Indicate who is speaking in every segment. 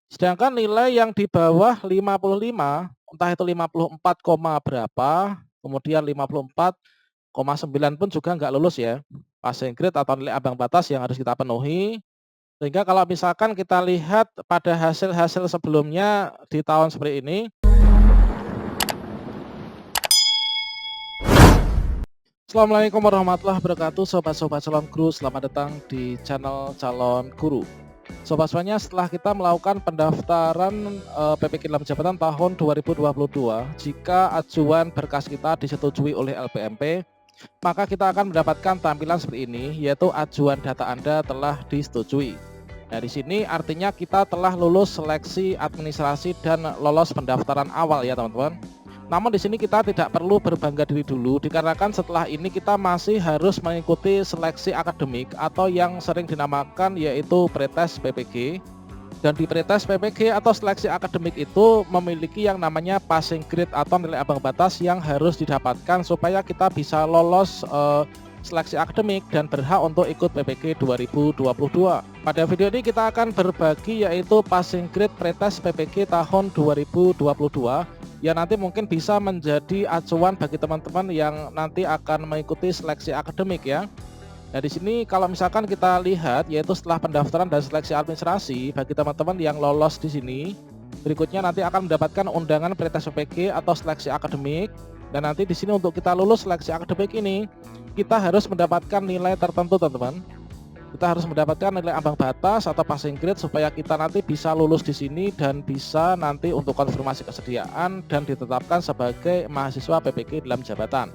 Speaker 1: Sedangkan nilai yang di bawah 55, entah itu 54, berapa, kemudian 54,9 pun juga nggak lulus ya. Passing grade atau nilai ambang batas yang harus kita penuhi. Sehingga kalau misalkan kita lihat pada hasil-hasil sebelumnya di tahun seperti ini. Assalamualaikum warahmatullahi wabarakatuh, sobat-sobat calon guru, selamat datang di channel calon guru. Sobat-sobatnya, setelah kita melakukan pendaftaran PPK dalam jabatan tahun 2022, jika ajuan berkas kita disetujui oleh LPMP, maka kita akan mendapatkan tampilan seperti ini, yaitu ajuan data Anda telah disetujui. Nah, di sini artinya kita telah lulus seleksi administrasi dan lolos pendaftaran awal ya teman-teman. Namun di sini kita tidak perlu berbangga diri dulu, dikarenakan setelah ini kita masih harus mengikuti seleksi akademik atau yang sering dinamakan yaitu pretest PPG. Dan di pretest PPG atau seleksi akademik itu memiliki yang namanya passing grade atau nilai ambang batas yang harus didapatkan supaya kita bisa lolos seleksi akademik dan berhak untuk ikut PPG 2022. Pada video ini kita akan berbagi yaitu passing grade pretest PPG tahun 2022 yang nanti mungkin bisa menjadi acuan bagi teman-teman yang nanti akan mengikuti seleksi akademik ya. Nah, di sini kalau misalkan kita lihat yaitu setelah pendaftaran dan seleksi administrasi bagi teman-teman yang lolos di sini, berikutnya nanti akan mendapatkan undangan pretest PPG atau seleksi akademik. Dan nanti di sini untuk kita lulus seleksi akademik ini, kita harus mendapatkan nilai tertentu teman-teman. Kita harus mendapatkan nilai ambang batas atau passing grade supaya kita nanti bisa lulus di sini dan bisa nanti untuk konfirmasi kesediaan dan ditetapkan sebagai mahasiswa PPG dalam jabatan.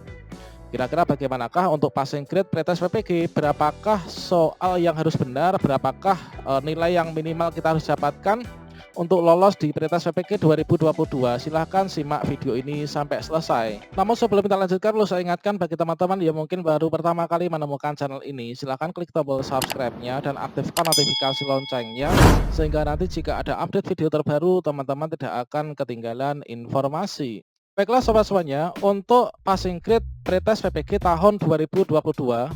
Speaker 1: Kira-kira bagaimanakah untuk passing grade pretest PPG? Berapakah soal yang harus benar? Berapakah nilai yang minimal kita harus dapatkan untuk lolos di pretest PPG 2022? Silahkan simak video ini sampai selesai. Namun sebelum kita lanjutkan, saya ingatkan bagi teman-teman yang mungkin baru pertama kali menemukan channel ini, silahkan klik tombol subscribe-nya dan aktifkan notifikasi loncengnya, sehingga nanti jika ada update video terbaru, teman-teman tidak akan ketinggalan informasi. Baiklah sobat semuanya, untuk passing grade pretest PPG tahun 2022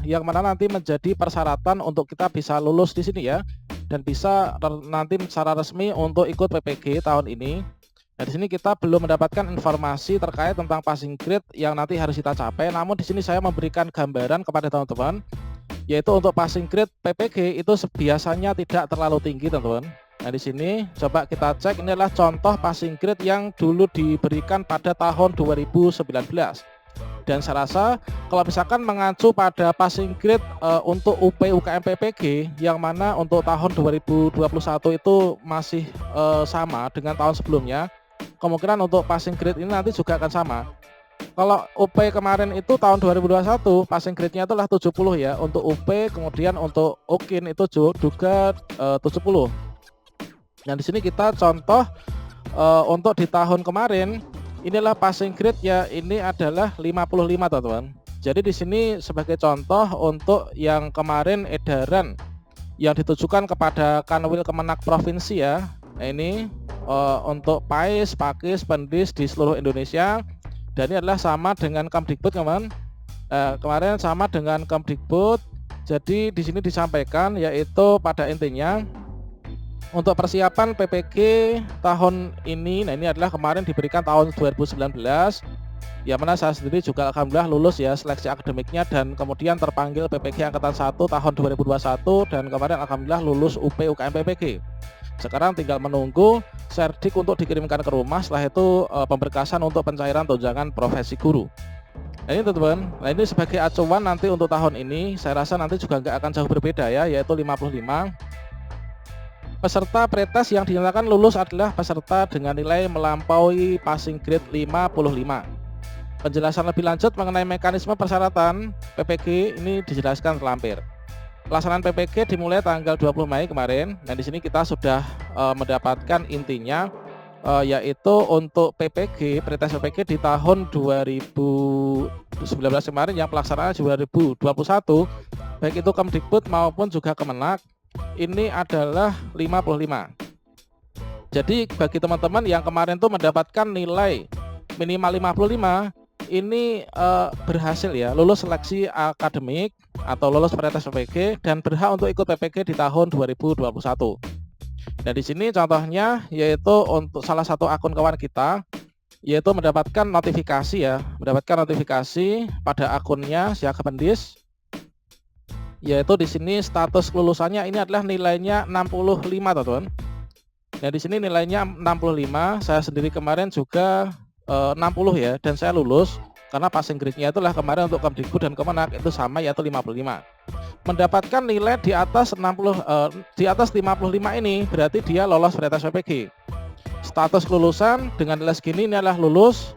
Speaker 1: yang mana nanti menjadi persyaratan untuk kita bisa lulus di sini ya, dan bisa nanti secara resmi untuk ikut PPG tahun ini. Nah, di sini kita belum mendapatkan informasi terkait tentang passing grade yang nanti harus kita capai. Namun di sini saya memberikan gambaran kepada teman-teman, yaitu untuk passing grade PPG itu biasanya tidak terlalu tinggi, teman-teman. Nah, di sini coba kita cek, ini adalah contoh passing grade yang dulu diberikan pada tahun 2019. Dan saya rasa kalau misalkan mengacu pada passing grade untuk UP UKM PPG yang mana untuk tahun 2021 itu masih sama dengan tahun sebelumnya, kemungkinan untuk passing grade ini nanti juga akan sama. Kalau UP kemarin itu tahun 2021 passing grade-nya itulah 70 ya untuk UP, kemudian untuk UKIN itu juga 70. Nah, di sini kita contoh untuk di tahun kemarin inilah passing grade ya, ini adalah 55 teman-teman. Jadi di sini sebagai contoh untuk yang kemarin edaran yang ditujukan kepada Kanwil Kemenak Provinsi ya. Nah, ini untuk PAIS, PAKIS, PENDIS di seluruh Indonesia. Dan ini adalah sama dengan Kemdikbud teman. Kemarin sama dengan Kemdikbud. Jadi di sini disampaikan yaitu pada intinya untuk persiapan PPG tahun ini, nah ini adalah kemarin diberikan tahun 2019, yang mana saya sendiri juga alhamdulillah lulus ya seleksi akademiknya dan kemudian terpanggil PPG Angkatan 1 tahun 2021 dan kemarin alhamdulillah lulus UP UKM PPG. Sekarang tinggal menunggu serdik untuk dikirimkan ke rumah, setelah itu pemberkasan untuk pencairan tunjangan profesi guru. Nah, ini teman-teman, nah ini sebagai acuan nanti untuk tahun ini, saya rasa nanti juga nggak akan jauh berbeda ya, yaitu 55. Peserta pretest yang dinyatakan lulus adalah peserta dengan nilai melampaui passing grade 55. Penjelasan lebih lanjut mengenai mekanisme persyaratan PPG ini dijelaskan terlampir. Pelaksanaan PPG dimulai tanggal 20 Mei kemarin. Dan di sini kita sudah mendapatkan intinya yaitu untuk PPG, pretest PPG di tahun 2019 kemarin yang pelaksanaan 2021 baik itu Kemdikbud maupun juga Kemenak ini adalah 55. Jadi bagi teman-teman yang kemarin tuh mendapatkan nilai minimal 55 ini berhasil ya lulus seleksi akademik atau lulus pretest PPG dan berhak untuk ikut PPG di tahun 2021. Nah, di sini contohnya yaitu untuk salah satu akun kawan kita, yaitu mendapatkan notifikasi ya, mendapatkan notifikasi pada akunnya si Akapendis, yaitu di sini status kelulusannya ini adalah nilainya 65, teman-teman. Nah, di sini nilainya 65, saya sendiri kemarin juga 60 ya, dan saya lulus karena passing grade-nya itulah kemarin untuk Kemdikbud dan Kemenak itu sama, yaitu 55. Mendapatkan nilai di atas 55 ini berarti dia lolos veritas PPG. Status kelulusan dengan nilai segini ini adalah lulus.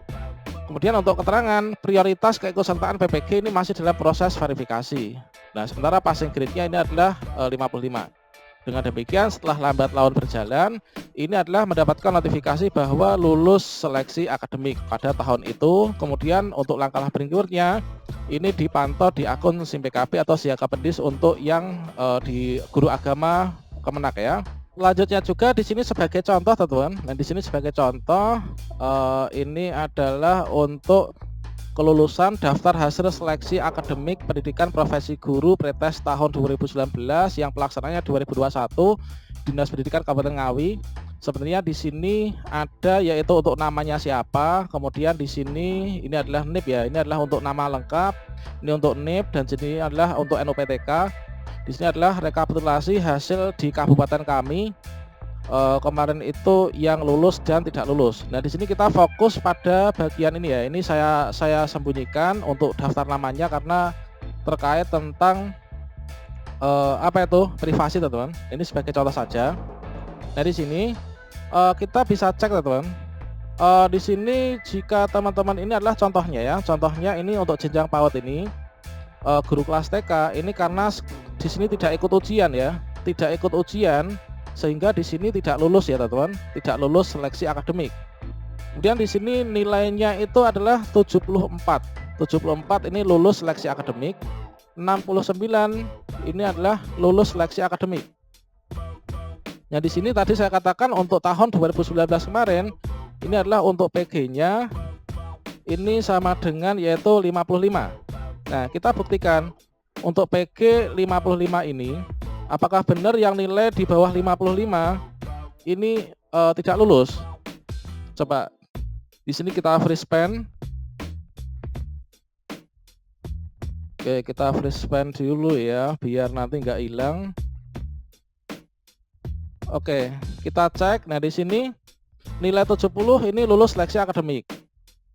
Speaker 1: Kemudian untuk keterangan prioritas keikutsertaan PPG ini masih dalam proses verifikasi. Nah, sementara passing grade-nya ini adalah 55. Dengan demikian setelah lambat laun berjalan, ini adalah mendapatkan notifikasi bahwa lulus seleksi akademik pada tahun itu. Kemudian untuk langkah berikutnya ini dipantau di akun SIM PKB atau Si Akapendis untuk yang di guru agama Kemenak ya. Selanjutnya juga di sini sebagai contoh, teman-teman. Nah, di sini sebagai contoh ini adalah untuk kelulusan daftar hasil seleksi akademik pendidikan profesi guru pretest tahun 2019 yang pelaksananya 2021 Dinas Pendidikan Kabupaten Ngawi. Sebenarnya di sini ada yaitu untuk namanya siapa, kemudian di sini ini adalah NIP ya, ini adalah untuk nama lengkap, ini untuk NIP, dan sini adalah untuk NUPTK. Di sini adalah rekapitulasi hasil di kabupaten kami. Kemarin itu yang lulus dan tidak lulus. Nah, di sini kita fokus pada bagian ini ya. Ini saya sembunyikan untuk daftar namanya karena terkait tentang apa itu privasi, teman-teman. Ini sebagai contoh saja. Nah, di sini kita bisa cek, teman-teman. Di sini jika teman-teman ini adalah contohnya ya. Contohnya ini untuk jenjang PAUD ini guru kelas TK ini karena di sini tidak ikut ujian ya. Tidak ikut ujian sehingga di sini tidak lulus ya, teman-teman, tidak lulus seleksi akademik. Kemudian di sini nilainya itu adalah 74 ini lulus seleksi akademik, 69 ini adalah lulus seleksi akademik. Nah, di sini tadi saya katakan untuk tahun 2019 kemarin ini adalah untuk PG-nya ini sama dengan yaitu 55. Nah, kita buktikan untuk PG 55 ini apakah benar yang nilai di bawah 55 ini tidak lulus? Coba di sini kita freeze span. Oke, kita freeze span dulu ya, biar nanti nggak hilang. Oke, kita cek. Nah, di sini nilai 70 ini lulus seleksi akademik.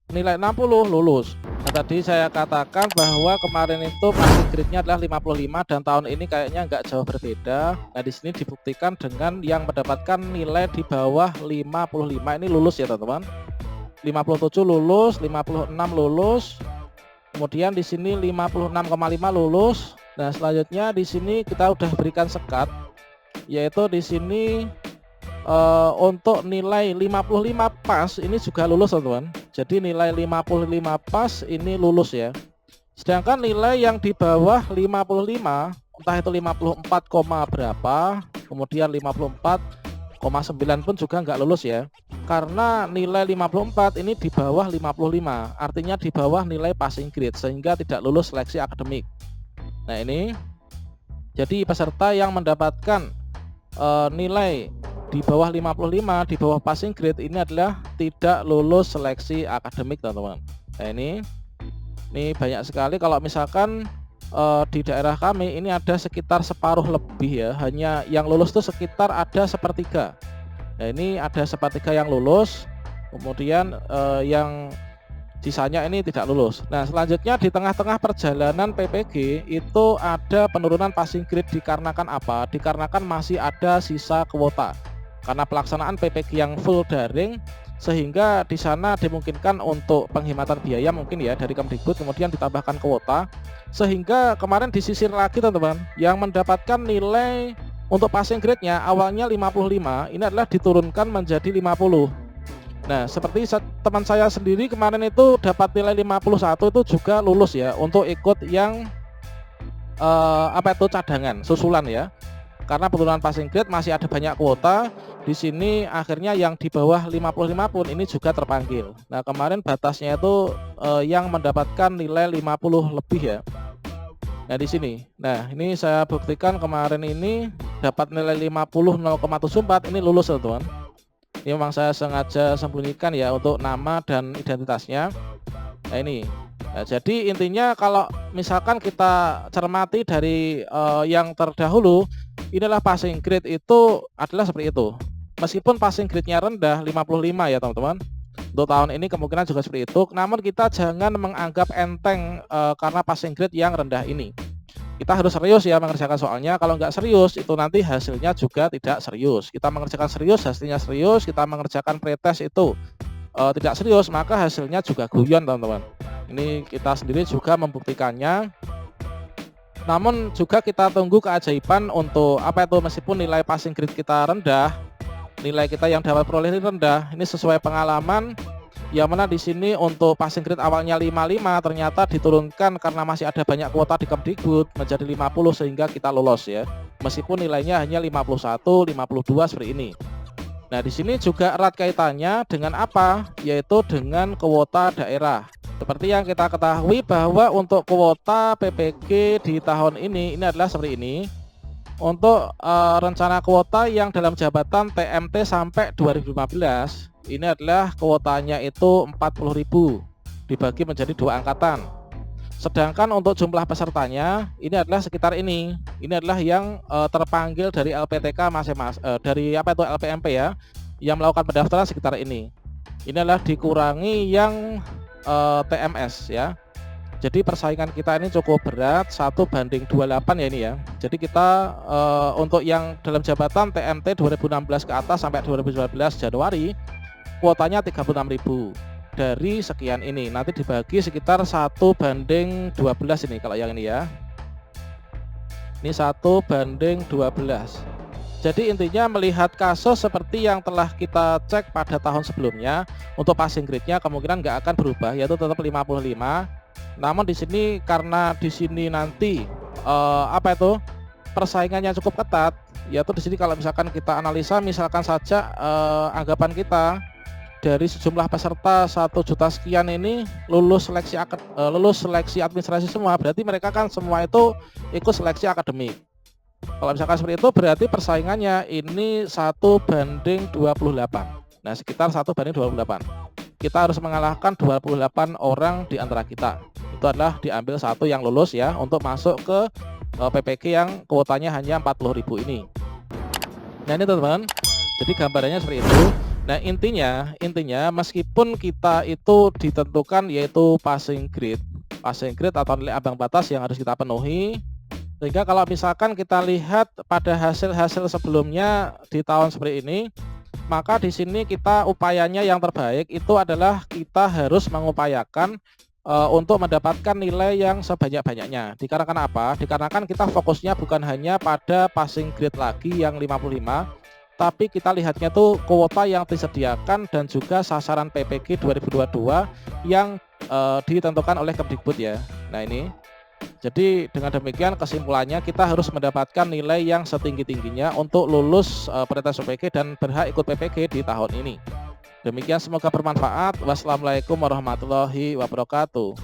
Speaker 1: Nilai 60 lulus. Nah, tadi saya katakan bahwa kemarin itu passing grade-nya adalah 55 dan tahun ini kayaknya nggak jauh berbeda. Nah, di sini dibuktikan dengan yang mendapatkan nilai di bawah 55 ini lulus ya, teman-teman. 57 lulus, 56 lulus. Kemudian di sini 56,5 lulus. Nah, selanjutnya di sini kita udah berikan sekat, yaitu di sini untuk nilai 55 pas ini juga lulus, teman-teman. Jadi nilai 55 pas ini lulus ya. Sedangkan nilai yang di bawah 55 entah itu 54, berapa, kemudian 54,9 pun juga nggak lulus ya. Karena nilai 54 ini di bawah 55, artinya di bawah nilai passing grade sehingga tidak lulus seleksi akademik. Nah, ini jadi peserta yang mendapatkan nilai di bawah 55, di bawah passing grade ini adalah tidak lulus seleksi akademik, teman-teman. Nah, ini banyak sekali. Kalau misalkan di daerah kami ini ada sekitar separuh lebih ya, hanya yang lulus itu sekitar ada sepertiga. Nah, ini ada sepertiga yang lulus, kemudian yang sisanya ini tidak lulus. Nah, selanjutnya di tengah-tengah perjalanan PPG itu ada penurunan passing grade dikarenakan apa? Dikarenakan masih ada sisa kuota. Karena pelaksanaan PPG yang full daring, sehingga di sana dimungkinkan untuk penghematan biaya mungkin ya dari Kemdikbud, kemudian ditambahkan kuota, sehingga kemarin disisir lagi, teman-teman, yang mendapatkan nilai untuk passing grade-nya awalnya 55 ini adalah diturunkan menjadi 50. Nah, seperti teman saya sendiri kemarin itu dapat nilai 51 itu juga lulus ya untuk ikut yang apa itu cadangan susulan ya. Karena penurunan passing grade masih ada banyak kuota. Di sini akhirnya yang di bawah 55 pun ini juga terpanggil. Nah, kemarin batasnya itu yang mendapatkan nilai 50 lebih ya. Nah, di sini. Nah, ini saya buktikan kemarin ini dapat nilai 50,74 ini lulus teman-teman. Ini memang saya sengaja sembunyikan ya untuk nama dan identitasnya. Nah ini. Nah, jadi intinya kalau misalkan kita cermati dari yang terdahulu, inilah passing grade itu adalah seperti itu. Meskipun passing grade-nya rendah 55 ya teman-teman. Untuk tahun ini kemungkinan juga seperti itu. Namun kita jangan menganggap enteng karena passing grade yang rendah ini. Kita harus serius ya mengerjakan soalnya. Kalau nggak serius itu nanti hasilnya juga tidak serius. Kita mengerjakan serius, hasilnya serius. Kita mengerjakan pretest itu tidak serius, maka hasilnya juga guyon teman-teman. Ini kita sendiri juga membuktikannya. Namun juga kita tunggu keajaiban untuk apa itu, meskipun nilai passing grade kita rendah, nilai kita yang dapat peroleh ini rendah, ini sesuai pengalaman. Yang mana di sini untuk passing grade awalnya 55 ternyata diturunkan karena masih ada banyak kuota di Kemdikbud menjadi 50 sehingga kita lolos ya. Meskipun nilainya hanya 51, 52 seperti ini. Nah, di sini juga erat kaitannya dengan apa? Yaitu dengan kuota daerah. Seperti yang kita ketahui bahwa untuk kuota PPG di tahun ini adalah seperti ini. Untuk rencana kuota yang dalam jabatan TMT sampai 2015, ini adalah kuotanya itu 40.000 dibagi menjadi 2 angkatan. Sedangkan untuk jumlah pesertanya ini adalah sekitar ini. Ini adalah yang terpanggil dari LPTK dari apa itu LPMP ya, yang melakukan pendaftaran sekitar ini. Ini adalah dikurangi yang TMS ya. Jadi persaingan kita ini cukup berat, 1:28 ya ini ya. Jadi kita untuk yang dalam jabatan TMT 2016 ke atas sampai 2019 Januari, kuotanya 36.000 dari sekian ini. Nanti dibagi sekitar 1:12 ini kalau yang ini ya. Ini 1:12. Jadi intinya melihat kasus seperti yang telah kita cek pada tahun sebelumnya, untuk passing grade-nya kemungkinan nggak akan berubah, yaitu tetap 55. Namun di sini karena di sini nanti apa itu persaingannya cukup ketat, yaitu di sini kalau misalkan kita analisa, misalkan saja anggapan kita dari sejumlah peserta 1 juta sekian ini lulus seleksi administrasi semua, berarti mereka kan semua itu ikut seleksi akademik. Kalau misalkan seperti itu berarti persaingannya ini 1:28. Nah, sekitar 1:28. Kita harus mengalahkan 28 orang di antara kita. Itu adalah diambil satu yang lulus ya untuk masuk ke PPG yang kuotanya hanya 40.000 ini. Nah, ini teman-teman. Jadi gambarannya seperti itu. Nah, intinya meskipun kita itu ditentukan yaitu passing grade atau nilai ambang batas yang harus kita penuhi. Sehingga kalau misalkan kita lihat pada hasil-hasil sebelumnya di tahun seperti ini, maka di sini kita upayanya yang terbaik itu adalah kita harus mengupayakan untuk mendapatkan nilai yang sebanyak-banyaknya. Dikarenakan apa? Dikarenakan kita fokusnya bukan hanya pada passing grade lagi yang 55, tapi kita lihatnya tuh kuota yang disediakan dan juga sasaran PPG 2022 yang ditentukan oleh Kemdikbud ya. Nah ini. Jadi dengan demikian kesimpulannya kita harus mendapatkan nilai yang setinggi-tingginya untuk lulus pretest PPG dan berhak ikut PPG di tahun ini. Demikian, semoga bermanfaat. Wassalamualaikum warahmatullahi wabarakatuh.